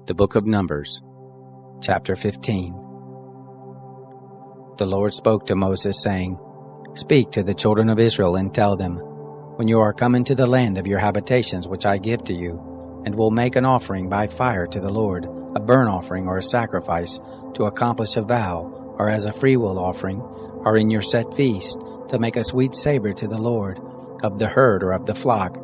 The Book of Numbers, Chapter 15. The Lord spoke to Moses, saying, Speak to the children of Israel and tell them, When you are come into the land of your habitations which I give to you, and will make an offering by fire to the Lord, a burnt offering or a sacrifice, to accomplish a vow, or as a freewill offering, or in your set feast, to make a sweet savor to the Lord, of the herd or of the flock,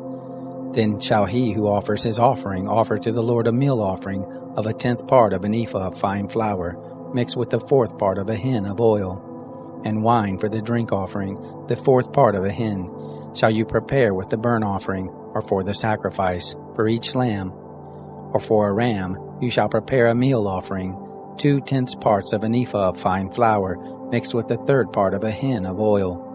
then shall he who offers his offering offer to the Lord a meal offering of 1/10 part of an ephah of fine flour, mixed with 1/4 part of a hin of oil, and wine for the drink offering, 1/4 part of a hin, shall you prepare with the burnt offering, or for the sacrifice, for each lamb. Or for a ram you shall prepare a meal offering, 2/10 parts of an ephah of fine flour, mixed with 1/3 part of a hin of oil.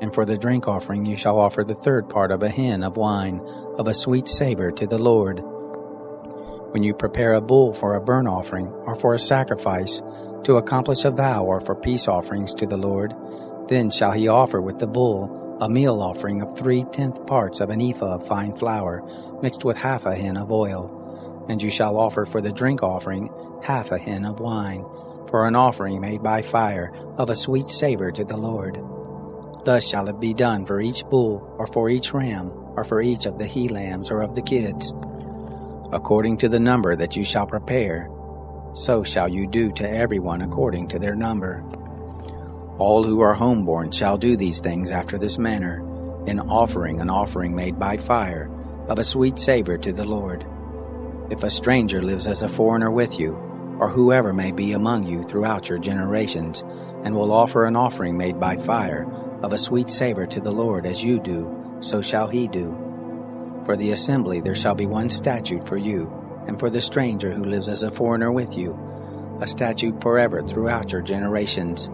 And for the drink offering you shall offer 1/3 part of a hin of wine, of a sweet savor to the Lord. When you prepare a bull for a burnt offering, or for a sacrifice, to accomplish a vow, or for peace offerings to the Lord, then shall he offer with the bull a meal offering of 3/10 parts of an ephah of fine flour, mixed with half a hin of oil. And you shall offer for the drink offering half a hin of wine, for an offering made by fire, of a sweet savor to the Lord. Thus shall it be done for each bull, or for each ram, or for each of the he-lambs or of the kids. According to the number that you shall prepare, so shall you do to everyone according to their number. All who are homeborn shall do these things after this manner, in offering an offering made by fire, of a sweet savor to the Lord. If a stranger lives as a foreigner with you, or whoever may be among you throughout your generations, and will offer an offering made by fire, of a sweet savor to the Lord as you do, so shall he do. For the assembly there shall be one statute for you, and for the stranger who lives as a foreigner with you, a statute forever throughout your generations.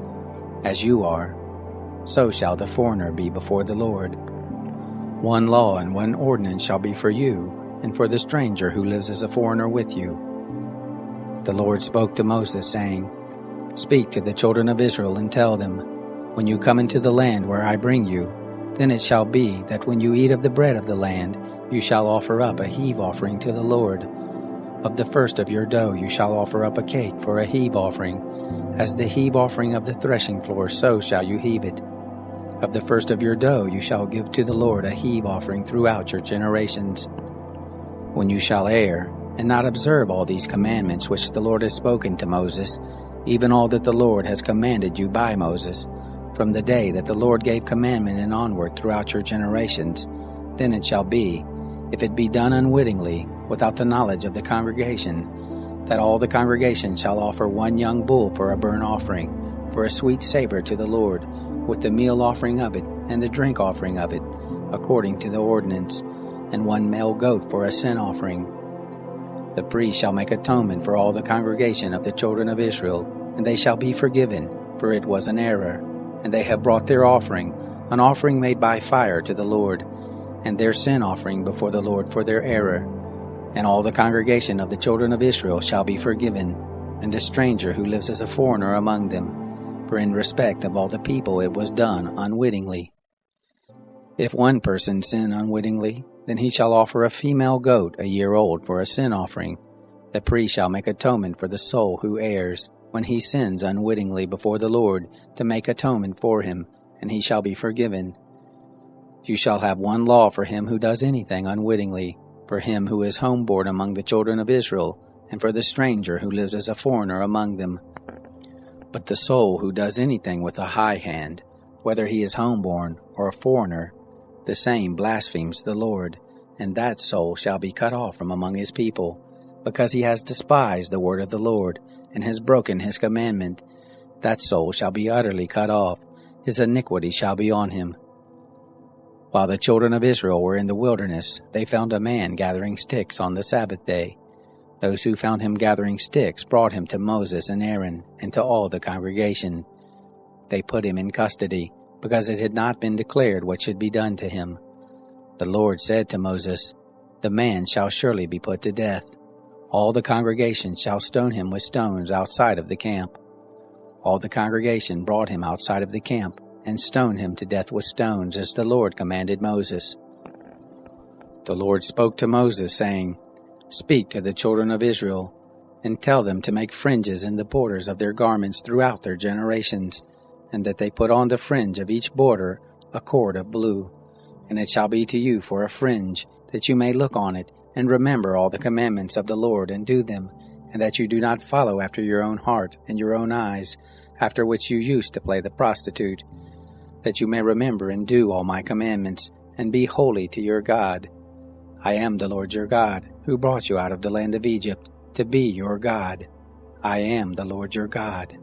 As you are, so shall the foreigner be before the Lord. One law and one ordinance shall be for you, and for the stranger who lives as a foreigner with you. The Lord spoke to Moses, saying, Speak to the children of Israel and tell them, When you come into the land where I bring you, then it shall be that when you eat of the bread of the land, you shall offer up a heave offering to the Lord. Of the first of your dough you shall offer up a cake for a heave offering. As the heave offering of the threshing floor, so shall you heave it. Of the first of your dough you shall give to the Lord a heave offering throughout your generations. When you shall err, and not observe all these commandments which the Lord has spoken to Moses, even all that the Lord has commanded you by Moses, from the day that the Lord gave commandment and onward throughout your generations, then it shall be, if it be done unwittingly, without the knowledge of the congregation, that all the congregation shall offer one young bull for a burnt offering, for a sweet savor to the Lord, with the meal offering of it and the drink offering of it, according to the ordinance, and one male goat for a sin offering. The priest shall make atonement for all the congregation of the children of Israel, and they shall be forgiven, for it was an error. And they have brought their offering, an offering made by fire to the Lord, and their sin offering before the Lord for their error. And all the congregation of the children of Israel shall be forgiven, and the stranger who lives as a foreigner among them, for in respect of all the people it was done unwittingly. If one person sin unwittingly, then he shall offer a female goat a year old for a sin offering. The priest shall make atonement for the soul who errs, when he sins unwittingly before the Lord, to make atonement for him, and he shall be forgiven. You shall have one law for him who does anything unwittingly, for him who is homeborn among the children of Israel, and for the stranger who lives as a foreigner among them. But the soul who does anything with a high hand, whether he is homeborn or a foreigner, the same blasphemes the Lord, and that soul shall be cut off from among his people, because he has despised the word of the Lord, and has broken his commandment. That soul shall be utterly cut off, his iniquity shall be on him. While the children of Israel were in the wilderness, they found a man gathering sticks on the Sabbath day. Those who found him gathering sticks brought him to Moses and Aaron, and to all the congregation. They put him in custody, because it had not been declared what should be done to him. The Lord said to Moses, The man shall surely be put to death. All the congregation shall stone him with stones outside of the camp. All the congregation brought him outside of the camp, and stoned him to death with stones, as the Lord commanded Moses. The Lord spoke to Moses, saying, Speak to the children of Israel, And tell them to make fringes in the borders of their garments throughout their generations, and that they put on the fringe of each border a cord of blue. And it shall be to you for a fringe, that you may look on it, and remember all the commandments of the Lord, and do them, and that you do not follow after your own heart and your own eyes, after which you used to play the prostitute, that you may remember and do all my commandments, and be holy to your God. I am the Lord your God, who brought you out of the land of Egypt, to be your God. I am the Lord your God.